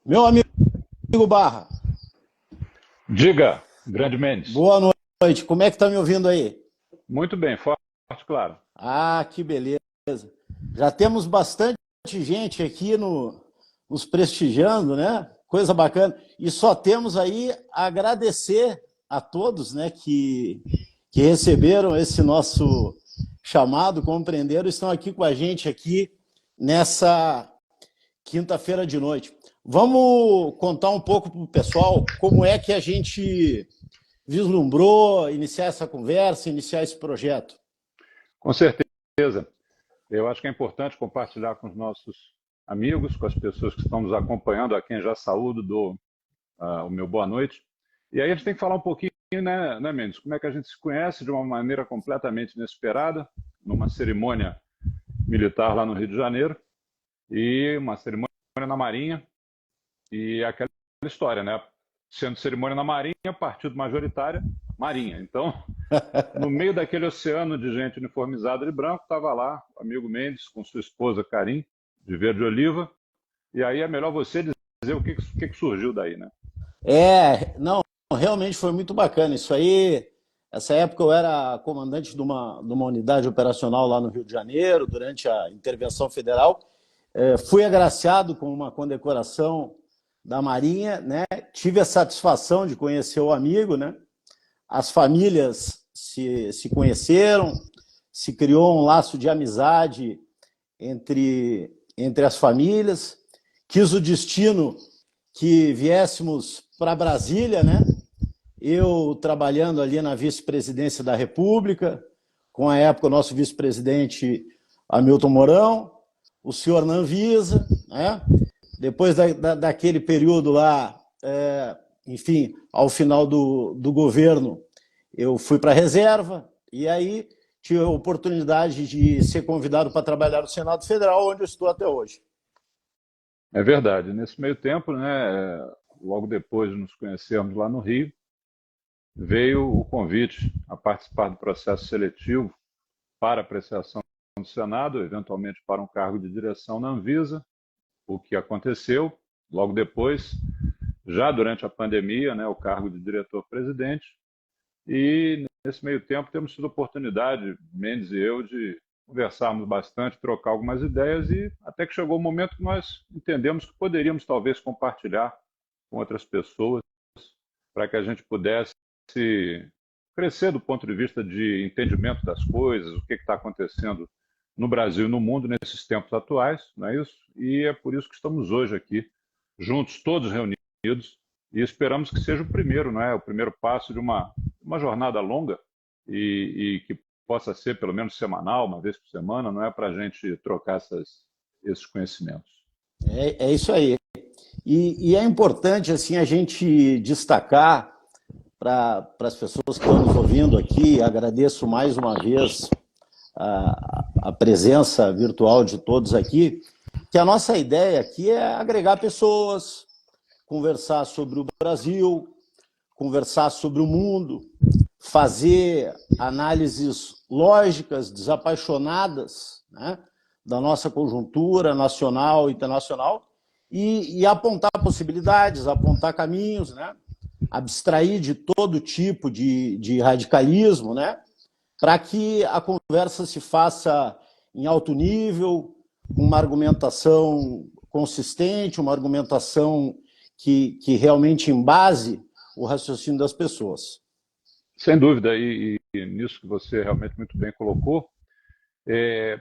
Meu amigo Barra, Diga, grande Mendes. boa noite. Como é que tá me ouvindo aí? Muito bem, forte, claro. Ah, que beleza. Já temos bastante gente aqui nos prestigiando, né? Coisa bacana. E só temos aí a agradecer a todos, né, que receberam esse nosso chamado, compreenderam, estão aqui com a gente aqui nessa quinta-feira de noite. Vamos contar um pouco para o pessoal como é que a gente vislumbrou iniciar essa conversa, iniciar esse projeto. Com certeza. Eu acho que é importante compartilhar com os nossos amigos, com as pessoas que estão nos acompanhando, a quem já saúdo, dou o meu boa noite. E aí a gente tem que falar um pouquinho, né, Mendes, como é que a gente se conhece de uma maneira completamente inesperada, numa cerimônia militar lá no Rio de Janeiro, e uma cerimônia na Marinha, e aquela história, né? Sendo cerimônia na Marinha, partido majoritário, Marinha. Então, no meio daquele oceano de gente uniformizada de branco, estava lá o amigo Mendes com sua esposa Karim, de verde oliva. E aí é melhor você dizer o que surgiu daí, né? Não, realmente foi muito bacana. Isso aí, essa época eu era comandante de uma unidade operacional lá no Rio de Janeiro, durante a intervenção federal. Fui agraciado com uma condecoração da Marinha, né? Tive a satisfação de conhecer o amigo, né? As famílias se conheceram, se criou um laço de amizade entre as famílias. Quis o destino que viéssemos para Brasília, né? Eu trabalhando ali na vice-presidência da República, com a época o nosso vice-presidente Hamilton Mourão, o senhor Nanvisa, né? Depois daquele período lá, enfim, ao final do governo, eu fui para a reserva e aí tive a oportunidade de ser convidado para trabalhar no Senado Federal, onde eu estou até hoje. É verdade. Nesse meio tempo, né, logo depois de nos conhecermos lá no Rio, veio o convite a participar do processo seletivo para apreciação do Senado, eventualmente para um cargo de direção na Anvisa, o que aconteceu. Logo depois, já durante a pandemia, né, o cargo de diretor-presidente. E nesse meio tempo temos tido oportunidade, Mendes e eu, de conversarmos bastante, trocar algumas ideias e até que chegou o momento que nós entendemos que poderíamos talvez compartilhar com outras pessoas para que a gente pudesse crescer do ponto de vista de entendimento das coisas, o que está acontecendo no Brasil e no mundo nesses tempos atuais, não é isso? E é por isso que estamos hoje aqui, juntos, todos reunidos, e esperamos que seja o primeiro, não é? O primeiro passo de uma jornada longa e que possa ser pelo menos semanal, uma vez por semana, não é? Para a gente trocar esses conhecimentos. É isso aí. E é importante assim a gente destacar para as pessoas que estão nos ouvindo aqui, agradeço mais uma vez a presença virtual de todos aqui, que a nossa ideia aqui é agregar pessoas, conversar sobre o Brasil, conversar sobre o mundo, fazer análises lógicas, desapaixonadas, né, da nossa conjuntura nacional e internacional e apontar possibilidades, apontar caminhos, né, abstrair de todo tipo de radicalismo, né, para que a conversa se faça em alto nível, com uma argumentação consistente, uma argumentação que realmente embase o raciocínio das pessoas. Sem dúvida, e nisso que você realmente muito bem colocou, é,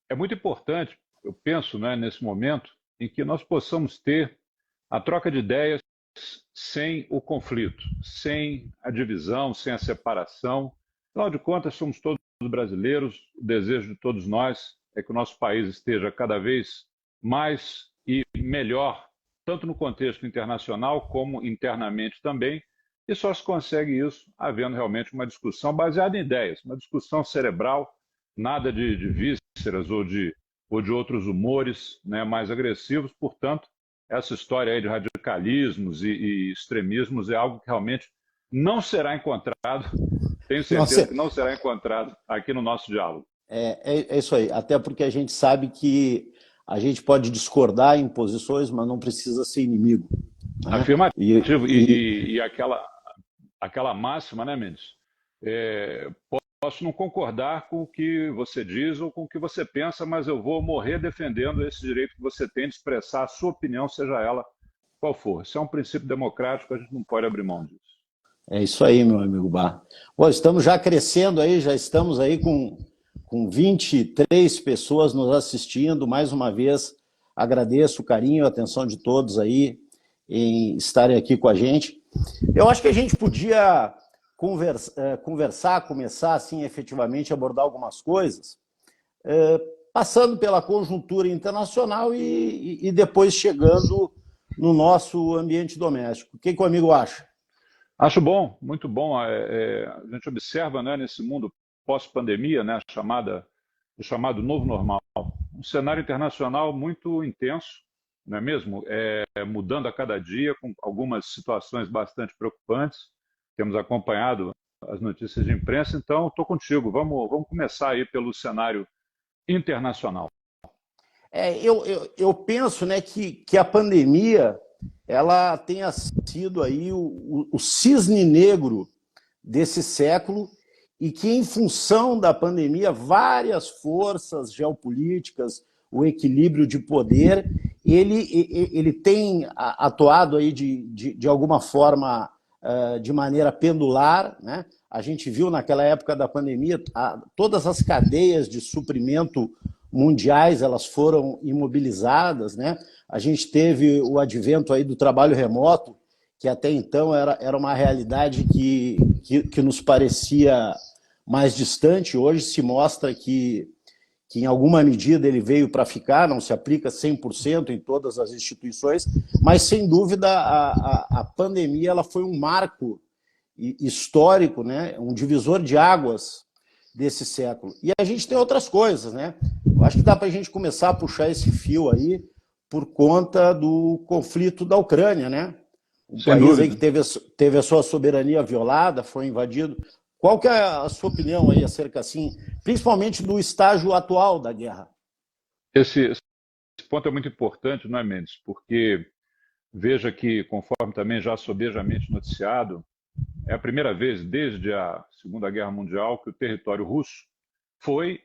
é muito importante, eu penso, né, nesse momento, em que nós possamos ter a troca de ideias sem o conflito, sem a divisão, sem a separação. Afinal de contas, somos todos brasileiros, o desejo de todos nós é que o nosso país esteja cada vez mais e melhor, tanto no contexto internacional como internamente também, e só se consegue isso havendo realmente uma discussão baseada em ideias, uma discussão cerebral, nada de vísceras ou de outros humores, né, mais agressivos. Portanto, essa história aí de radicalismos e extremismos é algo que realmente não será encontrado, tenho certeza Nossa, que não será encontrado aqui no nosso diálogo. é isso aí. Até porque a gente sabe que a gente pode discordar em posições, mas não precisa ser inimigo. Né? Afirmativo. E aquela máxima, né, Mendes? Posso não concordar com o que você diz ou com o que você pensa, mas eu vou morrer defendendo esse direito que você tem de expressar a sua opinião, seja ela qual for. Isso é um princípio democrático, a gente não pode abrir mão disso. É isso aí, meu amigo Barra. Bom, estamos já crescendo aí, já estamos aí com 23 pessoas nos assistindo. Mais uma vez, agradeço o carinho, a atenção de todos aí em estarem aqui com a gente. Eu acho que a gente podia conversar, começar assim efetivamente a abordar algumas coisas, passando pela conjuntura internacional e depois chegando no nosso ambiente doméstico. O que o amigo acha? Acho bom, muito bom. A gente observa, né, nesse mundo pós-pandemia, né, o chamado novo normal, um cenário internacional muito intenso, não é mesmo? Mudando a cada dia, com algumas situações bastante preocupantes. Temos acompanhado as notícias de imprensa, então estou contigo. Vamos começar aí pelo cenário internacional. Eu penso, né, que a pandemia ela tenha sido aí o cisne negro desse século e que, em função da pandemia, várias forças geopolíticas, o equilíbrio de poder, ele tem atuado aí de alguma forma de maneira pendular, né? A gente viu naquela época da pandemia todas as cadeias de suprimento mundiais elas foram imobilizadas, né? A gente teve o advento aí do trabalho remoto, que até então era uma realidade que nos parecia mais distante. Hoje se mostra que em alguma medida ele veio para ficar, não se aplica 100% em todas as instituições, mas sem dúvida a pandemia ela foi um marco histórico, né? Um divisor de águas desse século. E a gente tem outras coisas, né? Eu acho que dá para a gente começar a puxar esse fio aí por conta do conflito da Ucrânia, né? Um Sem país dúvida. aí que teve a sua soberania violada, foi invadido. Qual que é a sua opinião aí acerca, assim, principalmente do estágio atual da guerra? Esse ponto é muito importante, não é, Mendes? Porque veja que, conforme também já sobejamente noticiado, é a primeira vez desde a Segunda Guerra Mundial que o território russo foi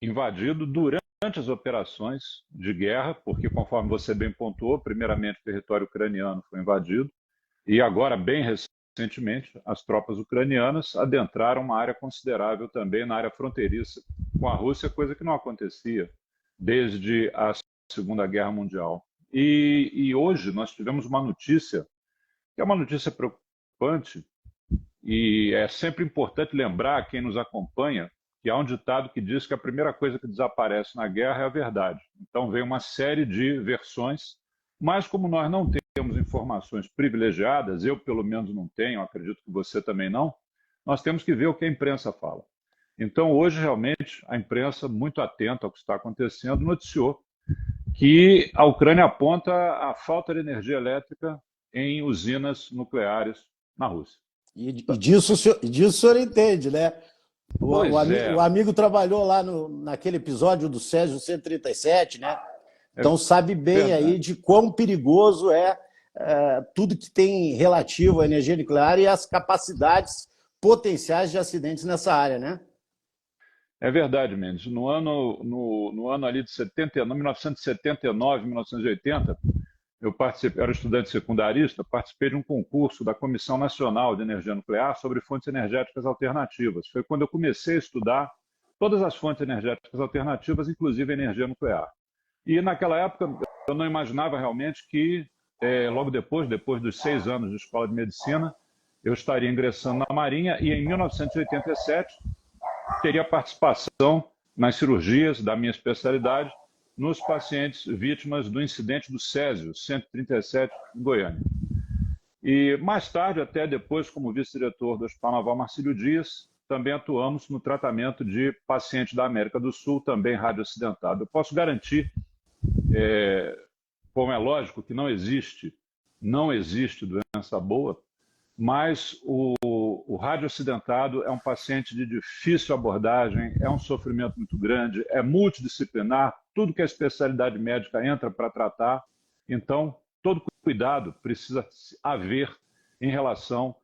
invadido durante as operações de guerra, porque, conforme você bem pontuou, primeiramente o território ucraniano foi invadido, e agora, bem recentemente, as tropas ucranianas adentraram uma área considerável também na área fronteiriça com a Rússia, coisa que não acontecia desde a Segunda Guerra Mundial. E hoje nós tivemos uma notícia, que é uma notícia preocupante, e é sempre importante lembrar quem nos acompanha que há um ditado que diz que a primeira coisa que desaparece na guerra é a verdade. Então vem uma série de versões, mas como nós não temos informações privilegiadas, eu pelo menos não tenho, acredito que você também não, nós temos que ver o que a imprensa fala. Então hoje realmente a imprensa, muito atenta ao que está acontecendo, noticiou que a Ucrânia aponta a falta de energia elétrica em usinas nucleares na Rússia. E disso o senhor entende, né? O amigo trabalhou lá naquele episódio do Césio 137, né? Então sabe bem aí de quão perigoso tudo que tem relativo à energia nuclear e as capacidades potenciais de acidentes nessa área, né? É verdade, Mendes. No ano ali de 1979, 1980, eu era estudante secundarista, participei de um concurso da Comissão Nacional de Energia Nuclear sobre fontes energéticas alternativas. Foi quando eu comecei a estudar todas as fontes energéticas alternativas, inclusive a energia nuclear. E naquela época eu não imaginava realmente que logo depois dos 6 anos de escola de medicina, eu estaria ingressando na Marinha e em 1987 teria participação nas cirurgias da minha especialidade nos pacientes vítimas do incidente do Césio 137 em Goiânia. E mais tarde, até depois, como vice-diretor do Hospital Naval Marcílio Dias, também atuamos no tratamento de pacientes da América do Sul, também radioacidentado. Eu posso garantir, como é lógico que não existe doença boa, mas o radioacidentado é um paciente de difícil abordagem, é um sofrimento muito grande, é multidisciplinar, tudo que a especialidade médica entra para tratar. Então, todo cuidado precisa haver em relação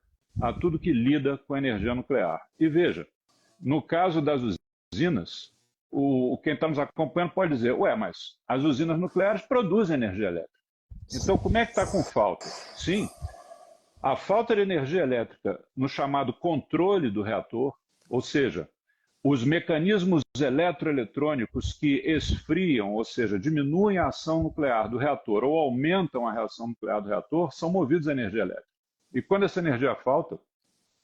a tudo que lida com a energia nuclear. E veja, no caso das usinas, quem está nos acompanhando pode dizer, ué, mas as usinas nucleares produzem energia elétrica. Então, como é que está com falta? Sim, a falta de energia elétrica no chamado controle do reator, ou seja, os mecanismos eletroeletrônicos que esfriam, ou seja, diminuem a ação nuclear do reator ou aumentam a reação nuclear do reator, são movidos a energia elétrica. E quando essa energia falta,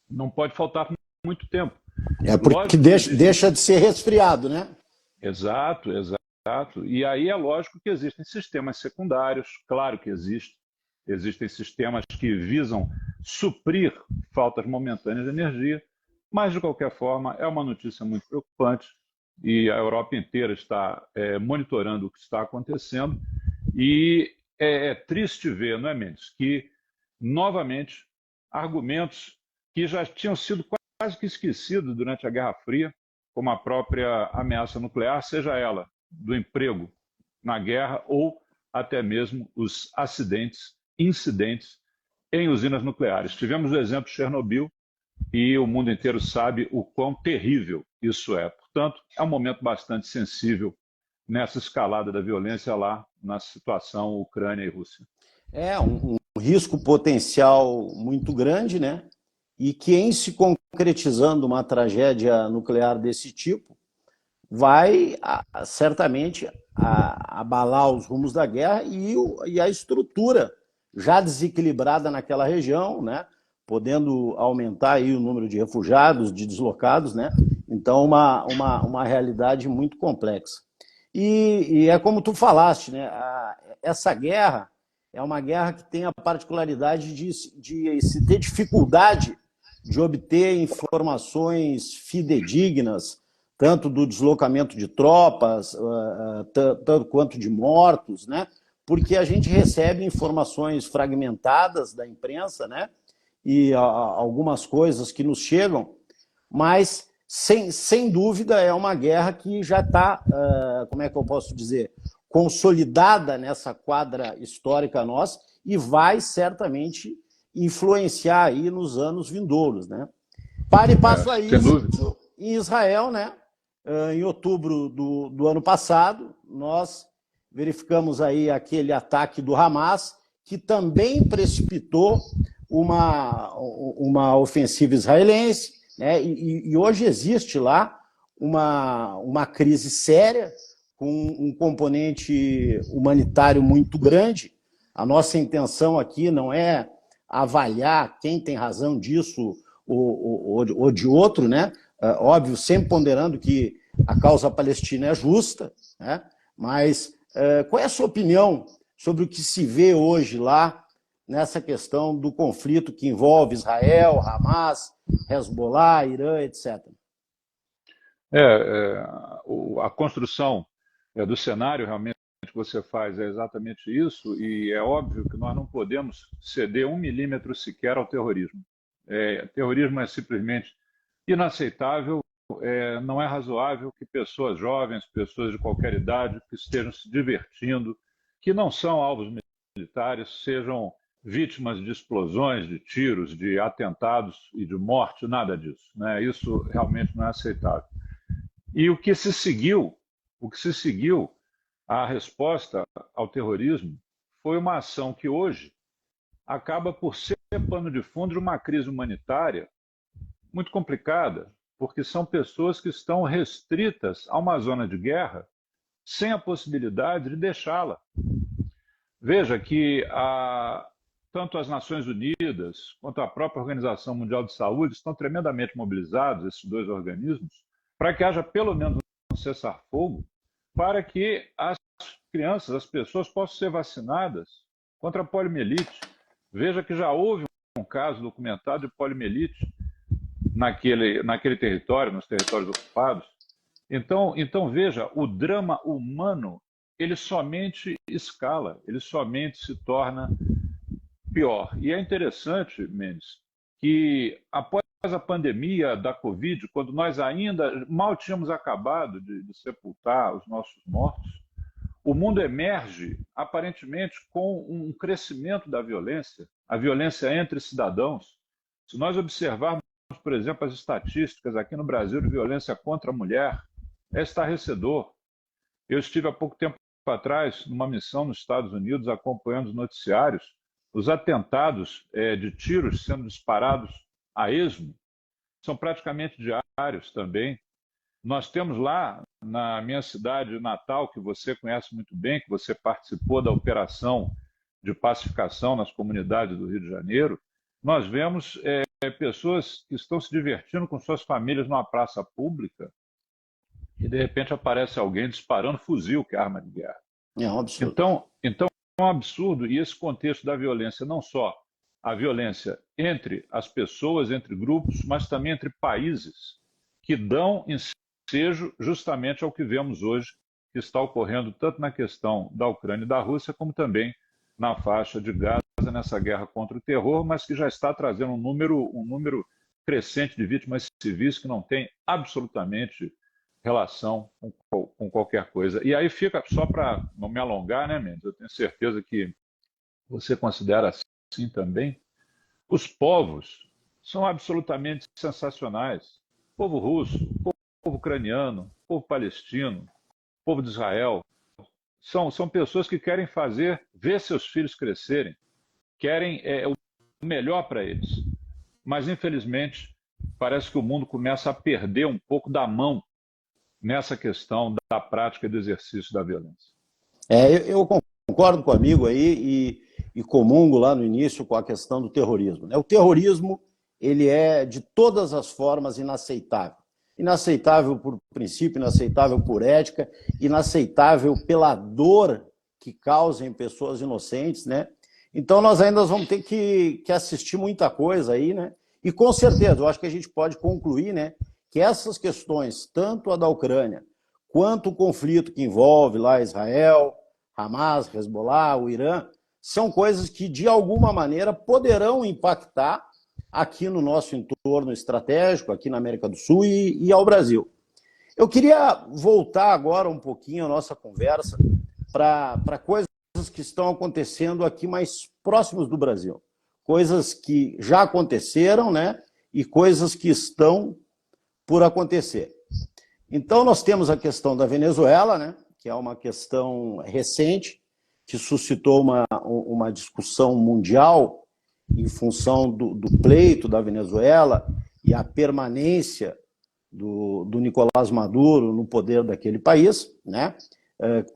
não pode faltar por muito tempo. É porque Lógico, deixa de ser resfriado, né? Exato, exato. E aí é lógico que existem sistemas secundários, claro que existem. Existem sistemas que visam suprir faltas momentâneas de energia, mas, de qualquer forma, é uma notícia muito preocupante e a Europa inteira está monitorando o que está acontecendo. E é triste ver, não é, Mendes, que, novamente, argumentos que já tinham sido quase que esquecidos durante a Guerra Fria, como a própria ameaça nuclear, seja ela do emprego na guerra ou até mesmo os incidentes em usinas nucleares. Tivemos o exemplo de Chernobyl e o mundo inteiro sabe o quão terrível isso é. Portanto, é um momento bastante sensível nessa escalada da violência lá na situação Ucrânia e Rússia. É um risco potencial muito grande, né? E que, em se concretizando uma tragédia nuclear desse tipo, vai certamente abalar os rumos da guerra e a estrutura já desequilibrada naquela região, né? Podendo aumentar aí o número de refugiados, de deslocados, né? Então, uma realidade muito complexa. E é como tu falaste, né? Essa guerra é uma guerra que tem a particularidade de se ter dificuldade de obter informações fidedignas, tanto do deslocamento de tropas, tanto quanto de mortos, né? Porque a gente recebe informações fragmentadas da imprensa, né? E algumas coisas que nos chegam, mas, sem dúvida, é uma guerra que já está, como é que eu posso dizer, consolidada nessa quadra histórica nossa e vai certamente influenciar aí nos anos vindouros, né? Para e passo a isso, em Israel, né? Em outubro do ano passado, nós verificamos aí aquele ataque do Hamas, que também precipitou uma ofensiva israelense, né? E hoje existe lá uma crise séria, com um componente humanitário muito grande. A nossa intenção aqui não é avaliar quem tem razão disso ou de outro, né? Óbvio, sempre ponderando que a causa palestina é justa, né? Mas qual é a sua opinião sobre o que se vê hoje lá nessa questão do conflito que envolve Israel, Hamas, Hezbollah, Irã, etc.? A construção do cenário realmente que você faz é exatamente isso, e é óbvio que nós não podemos ceder 1 milímetro sequer ao terrorismo. Terrorismo é simplesmente inaceitável, não é razoável que pessoas jovens, pessoas de qualquer idade, que estejam se divertindo, que não são alvos militares, sejam vítimas de explosões, de tiros, de atentados e de morte, nada disso, né? Isso realmente não é aceitável. E o que se seguiu, a resposta ao terrorismo, foi uma ação que hoje acaba por ser pano de fundo de uma crise humanitária muito complicada, porque são pessoas que estão restritas a uma zona de guerra sem a possibilidade de deixá-la. Veja que tanto as Nações Unidas quanto a própria Organização Mundial de Saúde estão tremendamente mobilizados, esses dois organismos, para que haja pelo menos um cessar-fogo, para que as crianças, as pessoas possam ser vacinadas contra a poliomielite. Veja que já houve um caso documentado de poliomielite naquele território, nos territórios ocupados. Então veja, o drama humano, ele somente escala, ele somente se torna pior. E é interessante, Mendes, que após a pandemia da Covid, quando nós ainda mal tínhamos acabado de sepultar os nossos mortos, o mundo emerge aparentemente com um crescimento da violência, a violência entre cidadãos. Se nós observarmos, por exemplo, as estatísticas aqui no Brasil de violência contra a mulher, é estarrecedor. Eu estive há pouco tempo atrás numa missão nos Estados Unidos acompanhando os noticiários, os atentados de tiros sendo disparados a esmo são praticamente diários também. Nós temos lá, na minha cidade natal, que você conhece muito bem, que você participou da operação de pacificação nas comunidades do Rio de Janeiro, nós vemos pessoas que estão se divertindo com suas famílias numa praça pública e, de repente, aparece alguém disparando fuzil, que é arma de guerra. É um absurdo. Então é um absurdo, e esse contexto da violência, não só a violência entre as pessoas, entre grupos, mas também entre países, que dão ensejo justamente ao que vemos hoje, que está ocorrendo tanto na questão da Ucrânia e da Rússia, como também na faixa de Gaza, nessa guerra contra o terror, mas que já está trazendo um número crescente de vítimas civis que não tem absolutamente relação com qualquer coisa. E aí fica, só para não me alongar, né, Mendes? Eu tenho certeza que você considera assim também. Os povos são absolutamente sensacionais. Povo russo, povo ucraniano, povo palestino, povo de Israel, são pessoas que querem ver seus filhos crescerem, querem o melhor para eles. Mas, infelizmente, parece que o mundo começa a perder um pouco da mão nessa questão da prática e do exercício da violência. Eu concordo com o amigo aí e comungo lá no início com a questão do terrorismo. O terrorismo, ele é de todas as formas inaceitável. Inaceitável por princípio, inaceitável por ética, inaceitável pela dor que causa em pessoas inocentes, né? Então nós ainda vamos ter que assistir muita coisa aí, né? E com certeza, eu acho que a gente pode concluir, né, que essas questões, tanto a da Ucrânia, quanto o conflito que envolve lá Israel, Hamas, Hezbollah, o Irã, são coisas que de alguma maneira poderão impactar aqui no nosso entorno estratégico, aqui na América do Sul e ao Brasil. Eu queria voltar agora um pouquinho a nossa conversa para coisas que estão acontecendo aqui mais próximos do Brasil. Coisas que já aconteceram, né? E coisas que estão por acontecer. Então, nós temos a questão da Venezuela, né? Que é uma questão recente, que suscitou uma discussão mundial em função do pleito da Venezuela e a permanência do Nicolás Maduro no poder daquele país, né?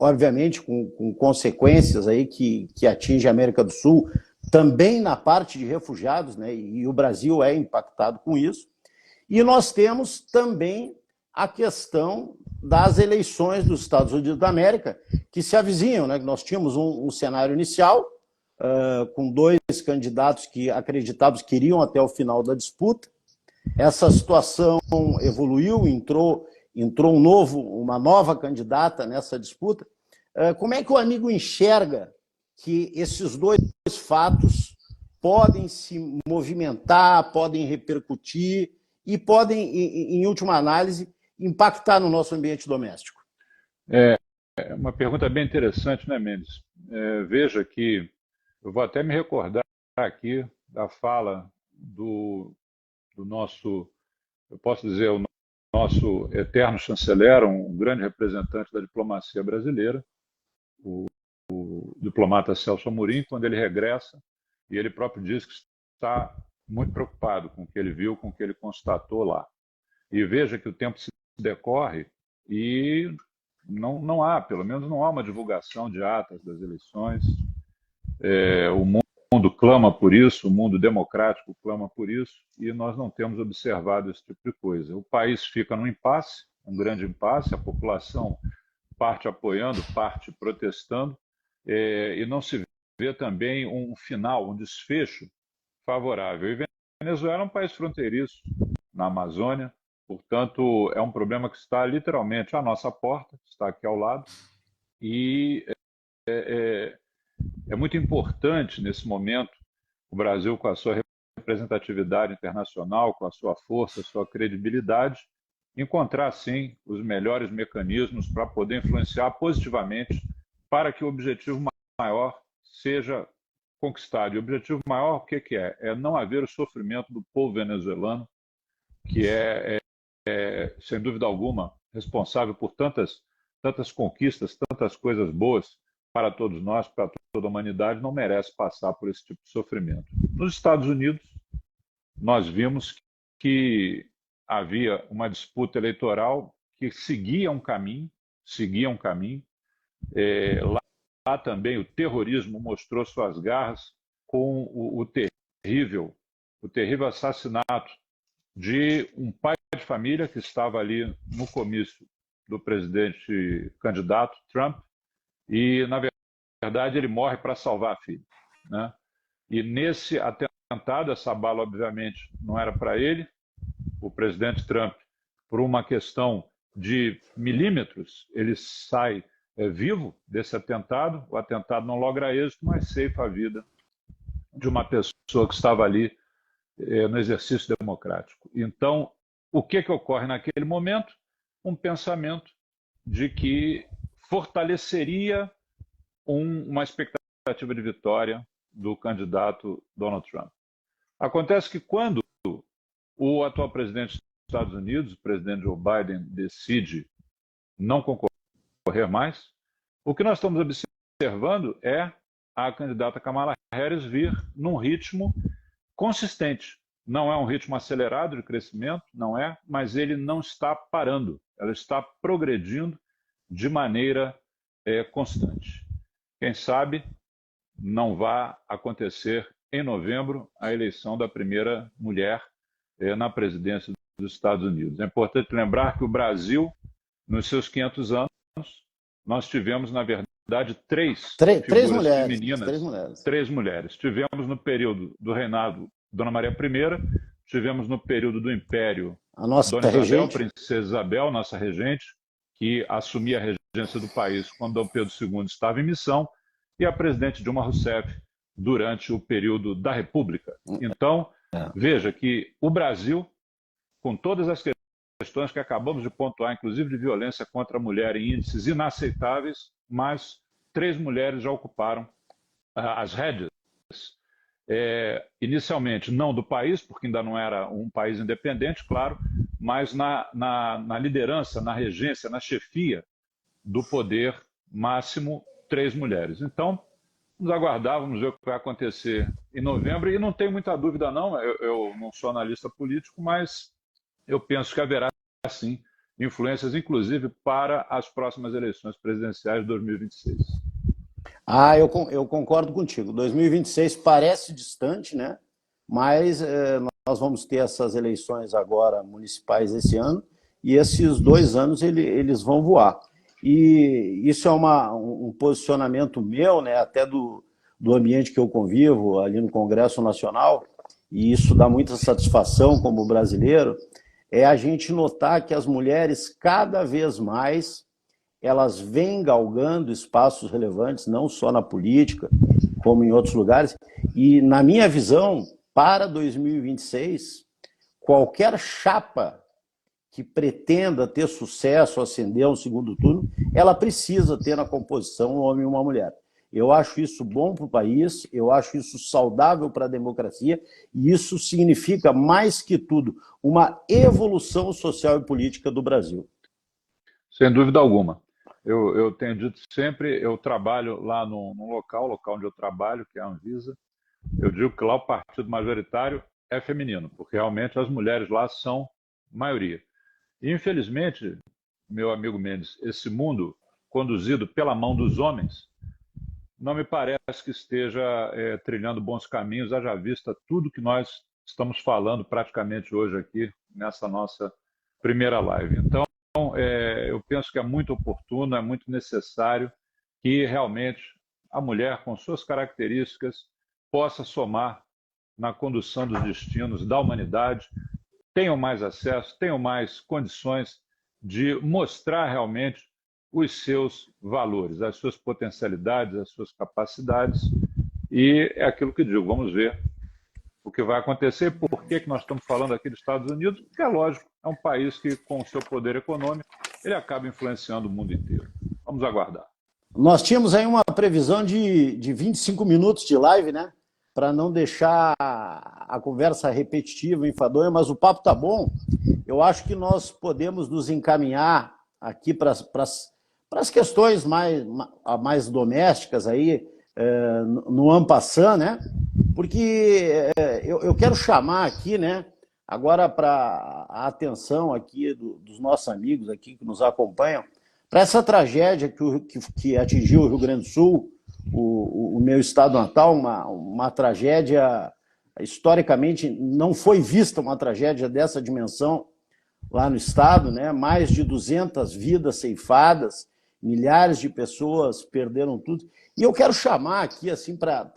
Obviamente com consequências aí que atingem a América do Sul, também na parte de refugiados, né? E o Brasil é impactado com isso. E nós temos também a questão das eleições dos Estados Unidos da América, que se avizinham, né? Nós tínhamos um cenário inicial, com dois candidatos que acreditados que iriam até o final da disputa. Essa situação evoluiu, entrou uma nova candidata nessa disputa. Como é que o amigo enxerga que esses dois fatos podem se movimentar, podem repercutir e podem, em última análise, impactar no nosso ambiente doméstico? É uma pergunta bem interessante, né, Mendes? Veja que eu vou até me recordar aqui da fala do nosso, eu posso dizer, o nosso eterno chanceler, um grande representante da diplomacia brasileira, o diplomata Celso Amorim, quando ele regressa, e ele próprio diz que está muito preocupado com o que ele viu, com o que ele constatou lá. E veja que o tempo se decorre e não há, pelo menos não há uma divulgação de atas das eleições. O mundo clama por isso, o mundo democrático clama por isso, e nós não temos observado esse tipo de coisa. O país fica num impasse, um grande impasse, a população parte apoiando, parte protestando, e não se vê também um final, um desfecho favorável. E Venezuela é um país fronteiriço na Amazônia, portanto, é um problema que está literalmente à nossa porta, está aqui ao lado, e é muito importante, nesse momento, o Brasil, com a sua representatividade internacional, com a sua força, sua credibilidade, encontrar, sim, os melhores mecanismos para poder influenciar positivamente para que o objetivo maior seja conquistado. E o objetivo maior, o que que é? É não haver o sofrimento do povo venezuelano, que sem dúvida alguma, responsável por tantas conquistas, tantas coisas boas para todos nós, para toda a humanidade, não merece passar por esse tipo de sofrimento. Nos Estados Unidos, nós vimos que havia uma disputa eleitoral que seguia um caminho. Lá também o terrorismo mostrou suas garras com o terrível assassinato de um pai de família que estava ali no comício do presidente candidato Trump e, na verdade, ele morre para salvar a filha, né? E nesse atentado, essa bala, obviamente, não era para ele. O presidente Trump, por uma questão de milímetros, ele sai vivo desse atentado. O atentado não logra êxito, mas ceifa a vida de uma pessoa que estava ali no exercício democrático. Então, o que ocorre naquele momento? Um pensamento de que fortaleceria uma expectativa de vitória do candidato Donald Trump. Acontece que quando o atual presidente dos Estados Unidos, o presidente Joe Biden, decide não concorrer mais, o que nós estamos observando é a candidata Kamala Harris vir num ritmo consistente. Não é um ritmo acelerado de crescimento, não é, mas ele não está parando. Ela está progredindo de maneira constante. Quem sabe não vai acontecer em novembro a eleição da primeira mulher na presidência dos Estados Unidos. É importante lembrar que o Brasil, nos seus 500 anos, nós tivemos, na verdade, três figuras femininas. Três mulheres. Tivemos no período do reinado Dona Maria I, tivemos no período do Império Dona Isabel, Princesa Isabel, nossa regente, que assumia a regência do país quando Dom Pedro II estava em missão, e a presidente Dilma Rousseff durante o período da República. Então, veja que o Brasil, com todas as questões que acabamos de pontuar, inclusive de violência contra a mulher em índices inaceitáveis, mas 3 mulheres já ocuparam as rédeas, inicialmente não do país, porque ainda não era um país independente, claro, mas na liderança, na regência, na chefia do poder máximo, 3 mulheres. Então, vamos aguardar, vamos ver o que vai acontecer em novembro, e não tenho muita dúvida não, eu não sou analista político, mas eu penso que haverá, sim, influências, inclusive, para as próximas eleições presidenciais de 2026. Eu concordo contigo. 2026 parece distante, né? Mas nós vamos ter essas eleições agora municipais esse ano, e esses 2 anos eles vão voar. E isso é um posicionamento meu, né, até do ambiente que eu convivo ali no Congresso Nacional, e isso dá muita satisfação como brasileiro, é a gente notar que as mulheres cada vez mais elas vêm galgando espaços relevantes, não só na política, como em outros lugares. E, na minha visão, para 2026, qualquer chapa que pretenda ter sucesso, ascender ao segundo turno, ela precisa ter na composição um homem e uma mulher. Eu acho isso bom para o país, eu acho isso saudável para a democracia, e isso significa, mais que tudo, uma evolução social e política do Brasil. Sem dúvida alguma. Eu tenho dito sempre, eu trabalho lá no local onde eu trabalho, que é a Anvisa, eu digo que lá o partido majoritário é feminino, porque realmente as mulheres lá são maioria. E, infelizmente, meu amigo Mendes, esse mundo conduzido pela mão dos homens não me parece que esteja trilhando bons caminhos, haja vista tudo que nós estamos falando praticamente hoje aqui nessa nossa primeira live. Então, eu penso que é muito oportuno, é muito necessário que realmente a mulher, com suas características, possa somar na condução dos destinos da humanidade, tenham mais acesso, tenham mais condições de mostrar realmente os seus valores, as suas potencialidades, as suas capacidades. E é aquilo que digo, vamos ver o que vai acontecer. Por que nós estamos falando aqui dos Estados Unidos? Porque é lógico, é um país que, com o seu poder econômico, ele acaba influenciando o mundo inteiro. Vamos aguardar. Nós tínhamos aí uma previsão de 25 minutos de live, né? Para não deixar a conversa repetitiva, enfadonha, mas o papo tá bom. Eu acho que nós podemos nos encaminhar aqui para as questões mais domésticas aí, no en passant, né? Porque eu quero chamar aqui, né, agora para a atenção aqui dos nossos amigos aqui que nos acompanham, para essa tragédia que atingiu o Rio Grande do Sul, o meu estado natal, uma tragédia, historicamente, não foi vista uma tragédia dessa dimensão lá no estado, né? Mais de 200 vidas ceifadas, milhares de pessoas perderam tudo. E eu quero chamar aqui, assim, para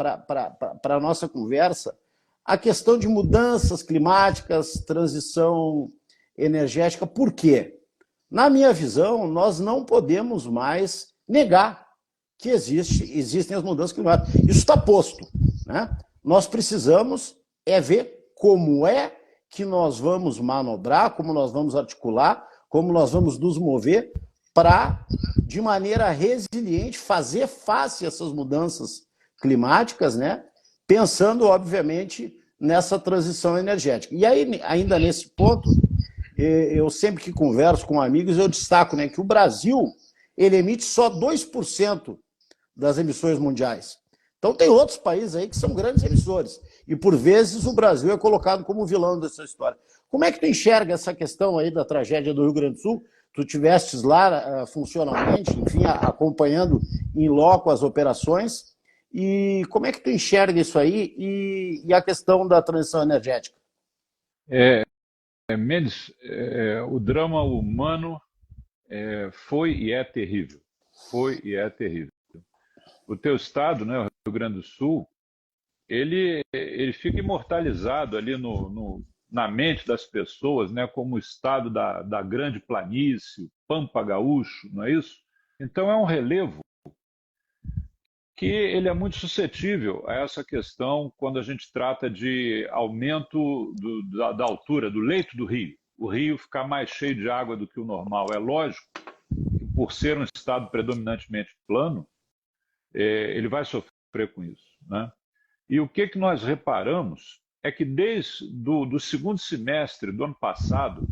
a nossa conversa, a questão de mudanças climáticas, transição energética. Por quê? Na minha visão, nós não podemos mais negar que existem as mudanças climáticas. Isso está posto, né? Nós precisamos ver como é que nós vamos manobrar, como nós vamos articular, como nós vamos nos mover para, de maneira resiliente, fazer face a essas mudanças climáticas, né? Pensando, obviamente, nessa transição energética. E aí, ainda nesse ponto, eu sempre que converso com amigos, eu destaco, né, que o Brasil ele emite só 2% das emissões mundiais. Então tem outros países aí que são grandes emissores. E, por vezes, o Brasil é colocado como vilão dessa história. Como é que tu enxerga essa questão aí da tragédia do Rio Grande do Sul? Tu tivestes lá funcionalmente, enfim, acompanhando em loco as operações. E como é que tu enxerga isso aí e a questão da transição energética? Mendes, o drama humano foi e é terrível. Foi e é terrível. O teu estado, né, o Rio Grande do Sul, ele fica imortalizado ali na mente das pessoas, né, como o estado da grande planície, Pampa Gaúcho, não é isso? Então é um relevo que ele é muito suscetível a essa questão quando a gente trata de aumento da altura, do leito do rio. O rio ficar mais cheio de água do que o normal. É lógico que, por ser um estado predominantemente plano, ele vai sofrer com isso, né? E o que nós reparamos é que desde do segundo semestre do ano passado,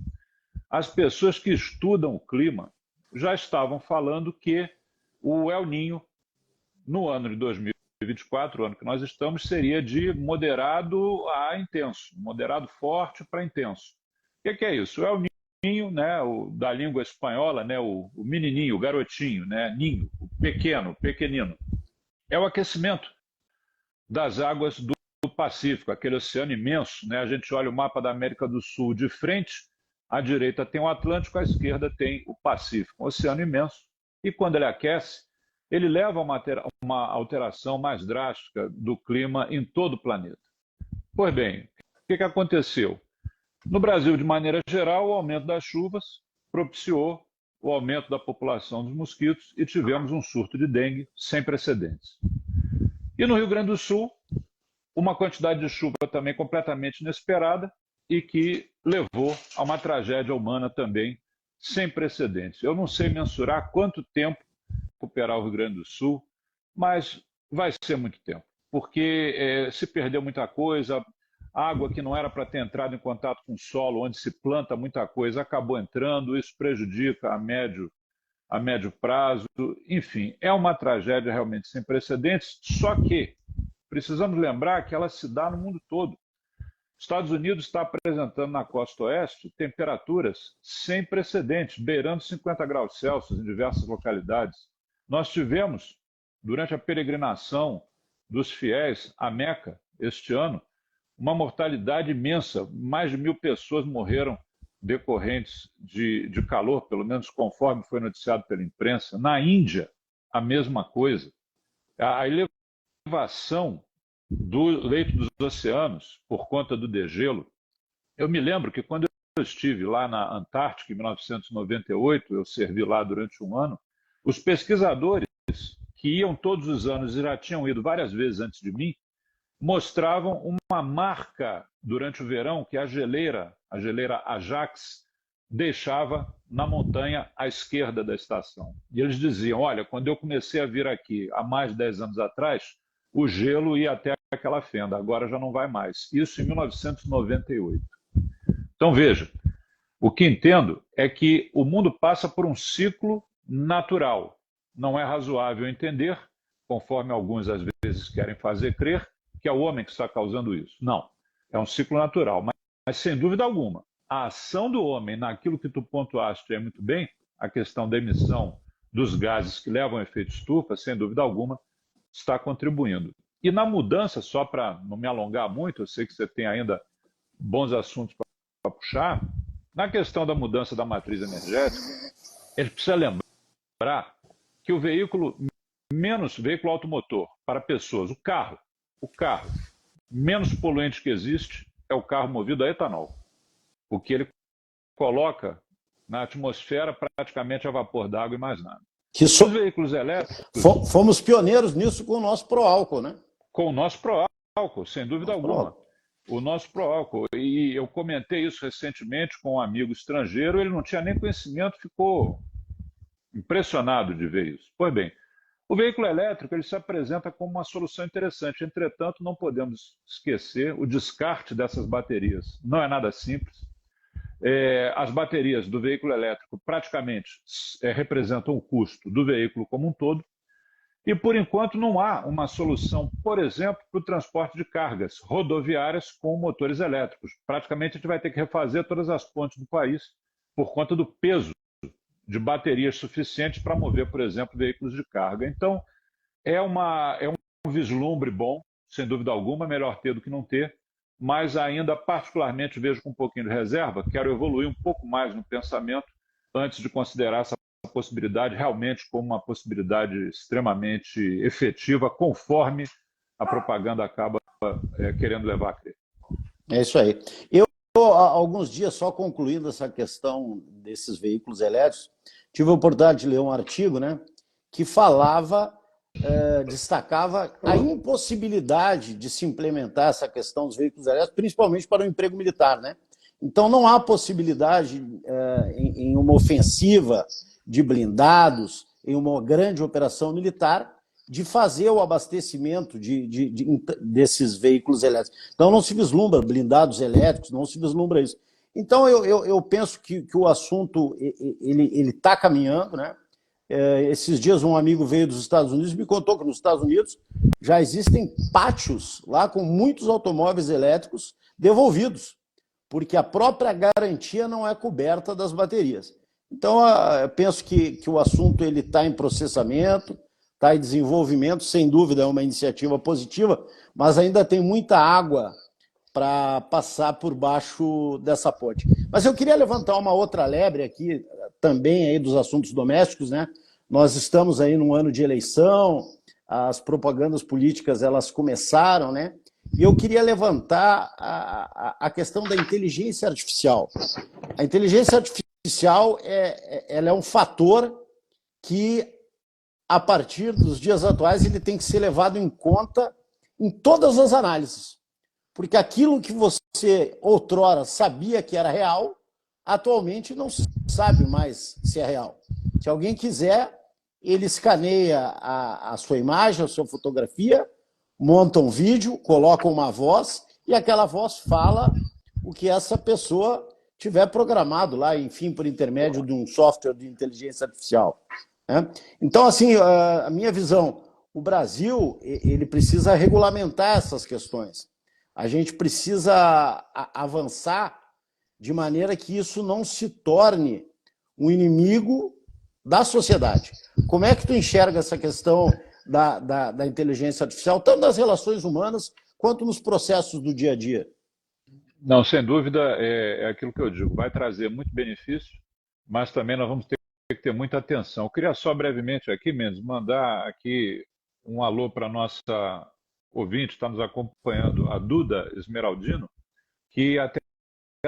as pessoas que estudam o clima já estavam falando que o El Niño, no ano de 2024, o ano que nós estamos, seria de moderado a intenso, moderado forte para intenso. O que é isso? O El Niño, né, da língua espanhola, né, o menininho, o garotinho, né, ninho, o pequenino, é o aquecimento das águas do Pacífico, aquele oceano imenso, né? A gente olha o mapa da América do Sul de frente, à direita tem o Atlântico, à esquerda tem o Pacífico, um oceano imenso. E quando ele aquece, ele leva a uma alteração mais drástica do clima em todo o planeta. Pois bem, o que aconteceu? No Brasil, de maneira geral, o aumento das chuvas propiciou o aumento da população dos mosquitos e tivemos um surto de dengue sem precedentes. E no Rio Grande do Sul, uma quantidade de chuva também completamente inesperada e que levou a uma tragédia humana também sem precedentes. Eu não sei mensurar quanto tempo recuperar o Rio Grande do Sul, mas vai ser muito tempo, porque se perdeu muita coisa, água que não era para ter entrado em contato com o solo, onde se planta muita coisa, acabou entrando, isso prejudica a médio prazo. Enfim, é uma tragédia realmente sem precedentes, só que precisamos lembrar que ela se dá no mundo todo. Os Estados Unidos está apresentando na costa oeste temperaturas sem precedentes, beirando 50 graus Celsius em diversas localidades. Nós tivemos, durante a peregrinação dos fiéis a Meca este ano, uma mortalidade imensa. Mais de 1.000 pessoas morreram decorrentes de calor, pelo menos conforme foi noticiado pela imprensa. Na Índia, a mesma coisa. A elevação do leito dos oceanos por conta do degelo. Eu me lembro que quando eu estive lá na Antártica, em 1998, eu servi lá durante um ano, os pesquisadores que iam todos os anos e já tinham ido várias vezes antes de mim, mostravam uma marca durante o verão que a geleira Ajax, deixava na montanha à esquerda da estação. E eles diziam, olha, quando eu comecei a vir aqui há mais de 10 anos atrás, o gelo ia até aquela fenda, agora já não vai mais. Isso em 1998. Então veja, o que entendo é que o mundo passa por um ciclo natural. Não é razoável entender, conforme alguns às vezes querem fazer crer, que é o homem que está causando isso. Não, é um ciclo natural. Mas sem dúvida alguma, a ação do homem naquilo que tu pontuaste é muito bem, a questão da emissão dos gases que levam ao efeito estufa, sem dúvida alguma, está contribuindo. E na mudança, só para não me alongar muito, eu sei que você tem ainda bons assuntos para puxar, na questão da mudança da matriz energética, a gente precisa lembrar que o veículo automotor para pessoas, o carro menos poluente que existe é o carro movido a etanol. O que ele coloca na atmosfera praticamente a vapor d'água e mais nada. Os veículos elétricos... Fomos pioneiros nisso com o nosso pró-álcool, né? Com o nosso pró-álcool, sem dúvida alguma. O nosso pró-álcool. E eu comentei isso recentemente com um amigo estrangeiro, ele não tinha nem conhecimento, ficou impressionado de ver isso. Pois bem, o veículo elétrico ele se apresenta como uma solução interessante, entretanto, não podemos esquecer o descarte dessas baterias. Não é nada simples. As baterias do veículo elétrico praticamente representam o custo do veículo como um todo, e por enquanto não há uma solução, por exemplo, para o transporte de cargas rodoviárias com motores elétricos. Praticamente a gente vai ter que refazer todas as pontes do país por conta do peso de baterias suficientes para mover, por exemplo, veículos de carga. Então, é um vislumbre bom, sem dúvida alguma, melhor ter do que não ter, mas ainda particularmente vejo com um pouquinho de reserva, quero evoluir um pouco mais no pensamento antes de considerar essa possibilidade realmente como uma possibilidade extremamente efetiva, conforme a propaganda acaba querendo levar a crer. É isso aí. Eu, há alguns dias, só concluindo essa questão desses veículos elétricos, tive a oportunidade de ler um artigo, né, que falava, destacava a impossibilidade de se implementar essa questão dos veículos elétricos, principalmente para o emprego militar, né? Então não há possibilidade em uma ofensiva de blindados, em uma grande operação militar, de fazer o abastecimento desses veículos elétricos. Então não se vislumbra blindados elétricos, não se vislumbra isso. Então eu penso que o assunto ele está caminhando, né? Esses dias um amigo veio dos Estados Unidos e me contou que nos Estados Unidos já existem pátios lá com muitos automóveis elétricos devolvidos, porque a própria garantia não é coberta das baterias. Então, eu penso que o assunto está em processamento, está em desenvolvimento, sem dúvida é uma iniciativa positiva, mas ainda tem muita água para passar por baixo dessa ponte. Mas eu queria levantar uma outra lebre aqui, também aí dos assuntos domésticos, né? Nós estamos aí num ano de eleição, as propagandas políticas elas começaram, né? E eu queria levantar a questão da inteligência artificial. A inteligência artificial ela é um fator que, a partir dos dias atuais, ele tem que ser levado em conta em todas as análises. Porque aquilo que você outrora sabia que era real, atualmente não se sabe mais se é real. Se alguém quiser, ele escaneia a sua imagem, a sua fotografia, monta um vídeo, coloca uma voz e aquela voz fala o que essa pessoa tiver programado lá, enfim, por intermédio de um software de inteligência artificial. Né? Então, assim, a minha visão, o Brasil ele precisa regulamentar essas questões. A gente precisa avançar de maneira que isso não se torne um inimigo da sociedade. Como é que tu enxerga essa questão da inteligência artificial, tanto nas relações humanas quanto nos processos do dia a dia? Não, sem dúvida, é aquilo que eu digo, vai trazer muito benefício, mas também nós vamos ter que ter muita atenção. Eu queria só brevemente aqui, Mendes, mandar aqui um alô para a nossa ouvinte, está nos acompanhando, a Duda Esmeraldino, que até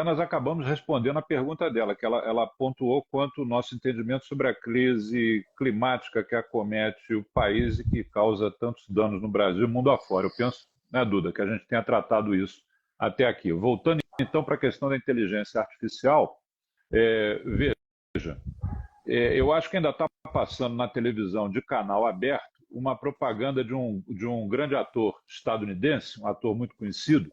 nós acabamos respondendo a pergunta dela, que ela pontuou quanto o nosso entendimento sobre a crise climática que acomete o país e que causa tantos danos no Brasil e mundo afora. Eu penso né, Duda, que a gente tenha tratado isso até aqui. Voltando então para a questão da inteligência artificial, veja, eu acho que ainda está passando na televisão de canal aberto uma propaganda de um grande ator estadunidense, um ator muito conhecido,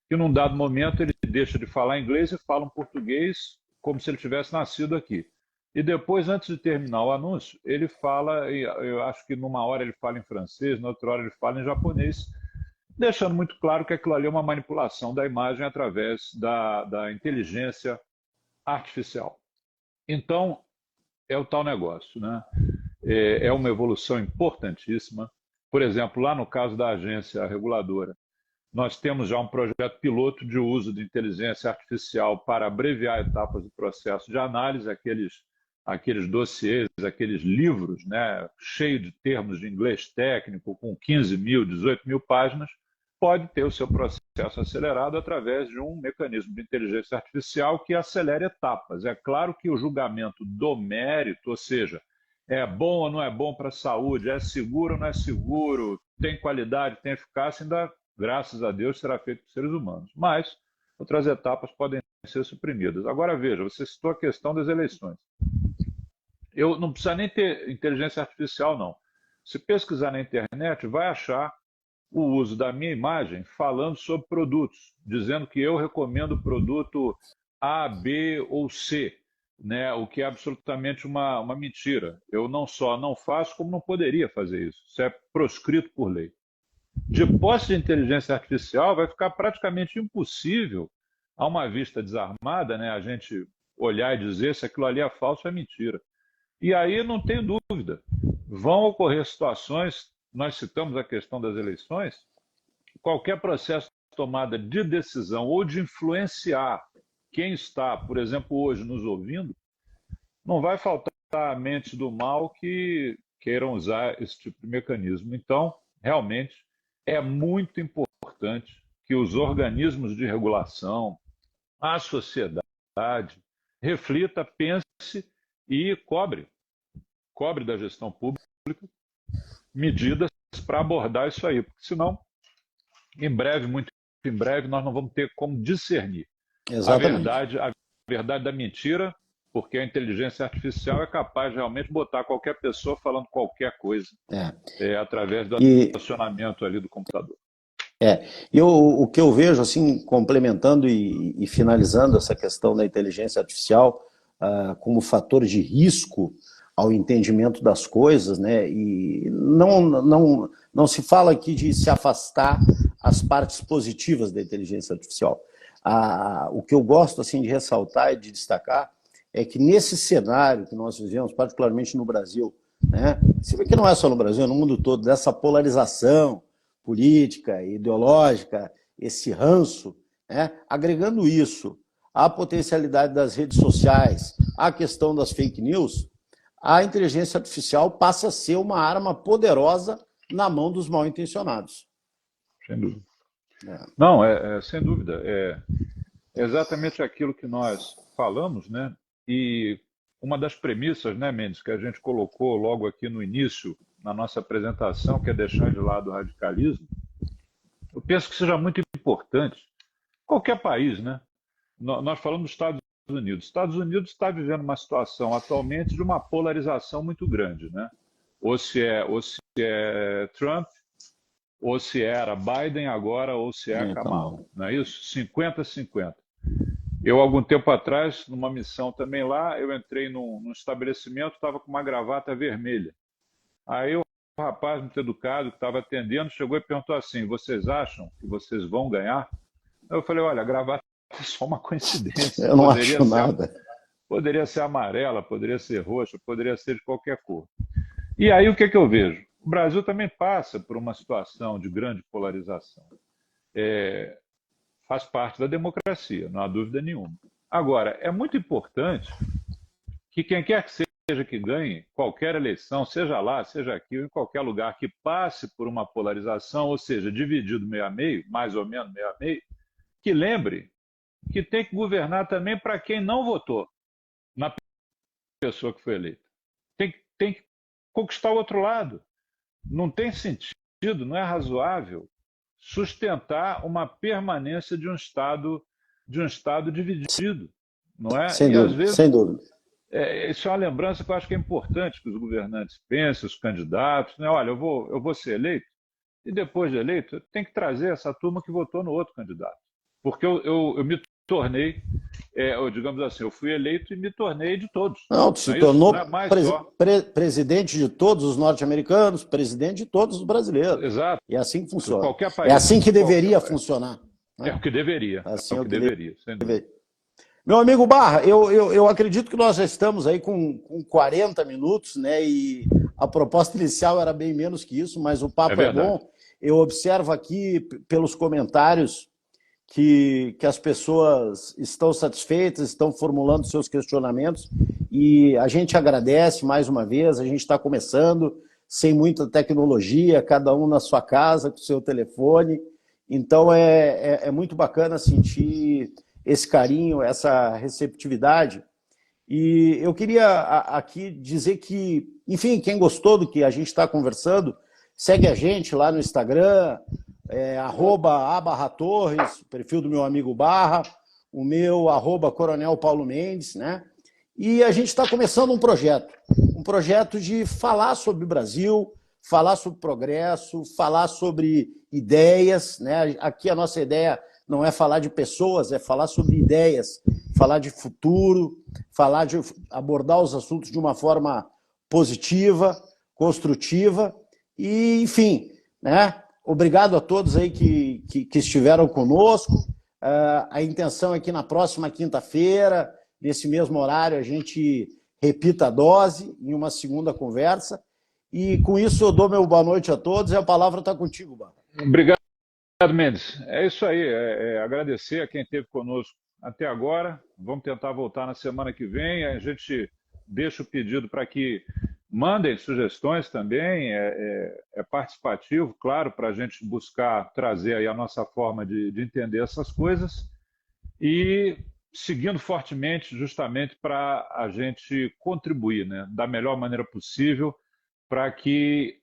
que num dado momento ele deixa de falar inglês e fala um português como se ele tivesse nascido aqui. E depois, antes de terminar o anúncio, ele fala, eu acho que numa hora ele fala em francês, na outra hora ele fala em japonês, deixando muito claro que aquilo ali é uma manipulação da imagem através da inteligência artificial. Então, é o tal negócio, né? É uma evolução importantíssima. Por exemplo, lá no caso da agência reguladora, nós temos já um projeto piloto de uso de inteligência artificial para abreviar etapas do processo de análise, aqueles dossiês, aqueles livros, né, cheios de termos de inglês técnico, com 15 mil, 18 mil páginas, pode ter o seu processo acelerado através de um mecanismo de inteligência artificial que acelere etapas. É claro que o julgamento do mérito, ou seja, é bom ou não é bom para a saúde, é seguro ou não é seguro, tem qualidade, tem eficácia, ainda, graças a Deus, será feito por seres humanos. Mas outras etapas podem ser suprimidas. Agora, veja, você citou a questão das eleições. Eu não precisa nem ter inteligência artificial, não. Se pesquisar na internet, vai achar o uso da minha imagem falando sobre produtos, dizendo que eu recomendo o produto A, B ou C, né? O que é absolutamente uma mentira. Eu não só não faço, como não poderia fazer isso. Isso é proscrito por lei. De posse de inteligência artificial, vai ficar praticamente impossível, a uma vista desarmada, né, a gente olhar e dizer se aquilo ali é falso ou é mentira. E aí não tenho dúvida, vão ocorrer situações, nós citamos a questão das eleições, qualquer processo de tomada de decisão ou de influenciar quem está, por exemplo, hoje nos ouvindo, não vai faltar mentes do mal que queiram usar esse tipo de mecanismo. Então, realmente, é muito importante que os organismos de regulação, a sociedade, reflita, pense e cobre da gestão pública medidas para abordar isso aí, porque senão, em breve, muito em breve, nós não vamos ter como discernir Exatamente. a verdade da mentira, porque a inteligência artificial é capaz de realmente botar qualquer pessoa falando qualquer coisa É. através do E, acionamento ali do computador. o que eu vejo, assim, complementando e finalizando essa questão da inteligência artificial como fator de risco ao entendimento das coisas, né? E não se fala aqui de se afastar as partes positivas da inteligência artificial. O que eu gosto, assim, de ressaltar e de destacar é que nesse cenário que nós vivemos, particularmente no Brasil, né? Se vê que não é só no Brasil, é no mundo todo, dessa polarização política, ideológica, esse ranço, né? Agregando isso à potencialidade das redes sociais, à questão das fake news, a inteligência artificial passa a ser uma arma poderosa na mão dos mal intencionados. Sem dúvida. Não, sem dúvida. É exatamente aquilo que nós falamos, né? E uma das premissas, né, Mendes, que a gente colocou logo aqui no início, na nossa apresentação, que é deixar de lado o radicalismo, eu penso que seja muito importante, qualquer país, né? Nós falamos dos Estados Unidos. Os Estados Unidos está vivendo uma situação atualmente de uma polarização muito grande, né? Ou se é Trump, ou se era Biden agora, ou se é Kamala. Não é isso? 50-50. Eu, algum tempo atrás, numa missão também lá, eu entrei num estabelecimento, estava com uma gravata vermelha. Aí o rapaz muito educado que estava atendendo chegou e perguntou assim: vocês acham que vocês vão ganhar? Eu falei: olha, a gravata é só uma coincidência. Eu não acho nada. Poderia ser amarela, poderia ser roxa, poderia ser de qualquer cor. E aí o que eu vejo? O Brasil também passa por uma situação de grande polarização. Faz parte da democracia, não há dúvida nenhuma. Agora, é muito importante que quem quer que seja que ganhe qualquer eleição, seja lá, seja aqui, ou em qualquer lugar que passe por uma polarização, ou seja, dividido meio a meio, mais ou menos meio a meio, que lembre que tem que governar também para quem não votou na pessoa que foi eleita. Tem que conquistar o outro lado. Não tem sentido, não é razoável sustentar uma permanência de um Estado dividido, não é? Sem E às dúvida, vezes sem dúvida. isso é uma lembrança que eu acho que é importante que os governantes pensem, os candidatos, né? Olha, eu vou ser eleito e depois de eleito tem que trazer essa turma que votou no outro candidato, porque eu me tornei, digamos assim, eu fui eleito e me tornei de todos. Não, tu se Não é isso? tornou Não é mais só. presidente de todos os norte-americanos, presidente de todos os brasileiros. Exato. E é assim que funciona. Qualquer É país. assim que deveria funcionar. É o que deveria. Assim é o que deveria, sem dúvida. Meu amigo Barra, eu acredito que nós já estamos aí com 40 minutos, né? E a proposta inicial era bem menos que isso, mas o papo é bom. Eu observo aqui pelos comentários que as pessoas estão satisfeitas, estão formulando seus questionamentos e a gente agradece mais uma vez. A gente está começando sem muita tecnologia, cada um na sua casa, com o seu telefone. Então é muito bacana sentir esse carinho, essa receptividade. E eu queria aqui dizer que, enfim, quem gostou do que a gente está conversando, segue a gente lá no Instagram, @A_Torres, o perfil do meu amigo Barra, o meu @Coronel Paulo Mendes, né? E a gente está começando um projeto de falar sobre o Brasil, falar sobre progresso, falar sobre ideias, né? Aqui a nossa ideia não é falar de pessoas, é falar sobre ideias, falar de futuro, falar de abordar os assuntos de uma forma positiva, construtiva e, enfim, né? Obrigado a todos aí que estiveram conosco. A intenção é que na próxima quinta-feira, nesse mesmo horário, a gente repita a dose em uma segunda conversa. E com isso eu dou meu boa noite a todos e a palavra está contigo, Barra. Obrigado, Mendes. É isso aí. Agradecer a quem esteve conosco até agora. Vamos tentar voltar na semana que vem. A gente deixa o pedido para que mandem sugestões também. É participativo, claro, para a gente buscar trazer aí a nossa forma de entender essas coisas. E seguindo fortemente, justamente para a gente contribuir, né, da melhor maneira possível para que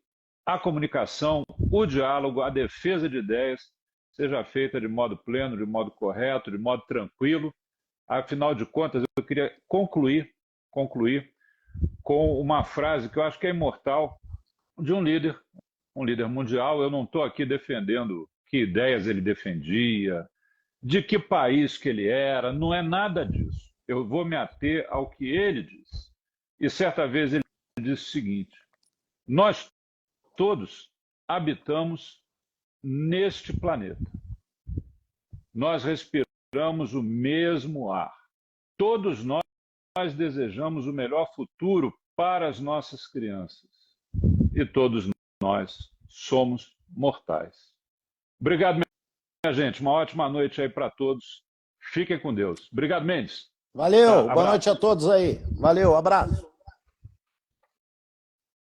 a comunicação, o diálogo, a defesa de ideias seja feita de modo pleno, de modo correto, de modo tranquilo. Afinal de contas, eu queria concluir com uma frase que eu acho que é imortal de um líder mundial. Eu não estou aqui defendendo que ideias ele defendia, de que país que ele era, não é nada disso. Eu vou me ater ao que ele disse. E certa vez ele disse o seguinte: nós todos habitamos neste planeta. Nós respiramos o mesmo ar. Todos nós desejamos o melhor futuro para as nossas crianças. E todos nós somos mortais. Obrigado, minha gente. Uma ótima noite aí para todos. Fiquem com Deus. Obrigado, Mendes. Valeu. Boa noite a todos aí. Valeu. Abraço.